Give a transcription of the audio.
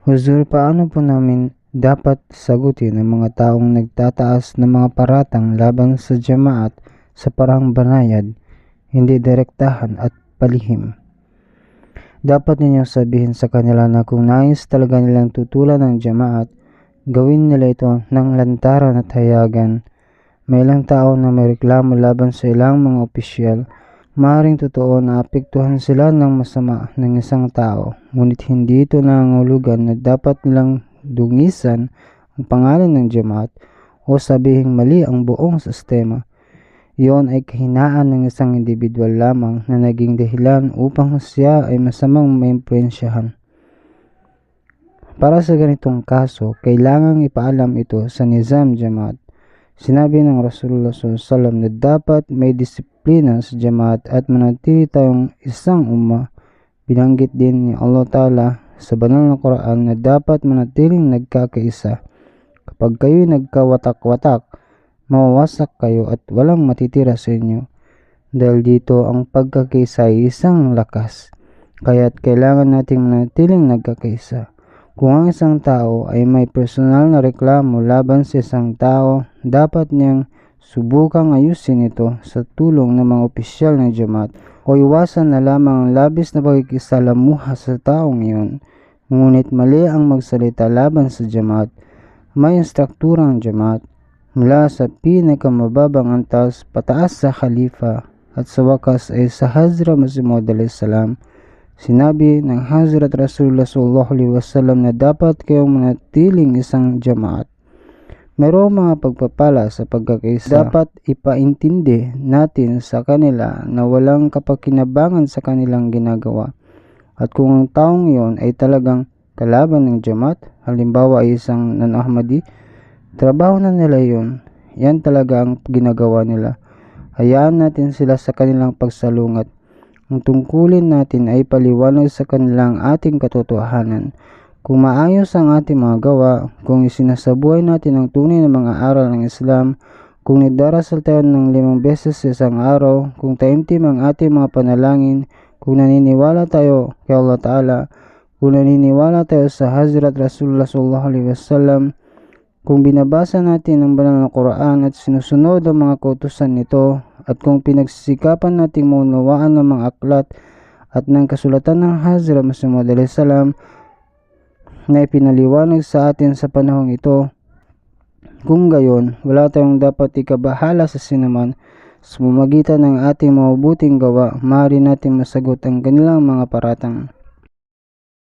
Huzur, paano po namin dapat sagutin ang mga taong nagtataas ng mga paratang laban sa jamaat sa parang banayad, hindi direktahan at palihim? Dapat ninyong sabihin sa kanila na kung nais talaga nilang tutulan ng jamaat, gawin nila ito ng lantaran at hayagan. May ilang tao na may reklamo laban sa ilang mga opisyal. Maaaring totoo na apektuhan sila ng masama ng isang tao, ngunit hindi ito nangangahulugan na dapat nilang dungisan ang pangalan ng jamaat o sabihing mali ang buong sistema. Iyon ay kahinaan ng isang individual lamang na naging dahilan upang siya ay masamang maimpluwensyahan. Para sa ganitong kaso, kailangang ipaalam ito sa Nizam Jamaat. Sinabi ng Rasulullah SAW na dapat may disiplina sa jamaat at manatili tayong isang umma. Binanggit din ni Allah Ta'ala sa banal na Quran na dapat manatiling nagkakaisa. Kapag kayo'y nagkawatak-watak, mawawasak kayo at walang matitira sa inyo. Dahil dito ang pagkakaisa ay isang lakas, kaya't kailangan nating manatiling nagkakaisa. Kung ang isang tao ay may personal na reklamo laban sa isang tao, dapat niyang subukang ayusin ito sa tulong ng mga opisyal ng jamaat o iwasan na lamang ang labis na pagkikisalamuha sa taong iyon. Ngunit mali ang magsalita laban sa jamaat. May instruktura ang jamaat mula sa pinakamababang antas pataas sa khalifa at sa wakas ay sa Hazrat Masih Maud salam. Sinabi ng Hazrat Rasulullah SAW na dapat kayong manatiling isang jamaat. Mayroong mga pagpapala sa pagkakaisa. Dapat ipaintindi natin sa kanila na walang kapakinabangan sa kanilang ginagawa. At kung ang taong iyon ay talagang kalaban ng jamaat, halimbawa ay isang non-Ahmadi, trabaho na nila yun. Yan talaga ang ginagawa nila. Hayaan natin sila sa kanilang pagsalungat. Ang tungkulin natin ay paliwanag sa kanilang ating katotohanan. Kung maayos ang ating mga gawa, kung isinasabuhay natin ang tunay na mga aral ng Islam, kung nidarasal tayo ng 5 beses sa isang araw, kung taimtim ang ating mga panalangin, kung naniniwala tayo kay Allah Ta'ala, kung naniniwala tayo sa Hazrat Rasulullah SAW, kung binabasa natin ang banal na Quran at sinusunod ang mga kautusan nito, at kung pinagsisikapan nating maunawaan ng mga aklat at ng kasulatan ng Hazrat Masih Maud salam na ipinaliwanag sa atin sa panahong ito, kung gayon, wala tayong dapat ikabahala sa sinuman. Sa pamamagitan ng ating mabubuting gawa, maaari natin masagot ang kanilang mga paratang.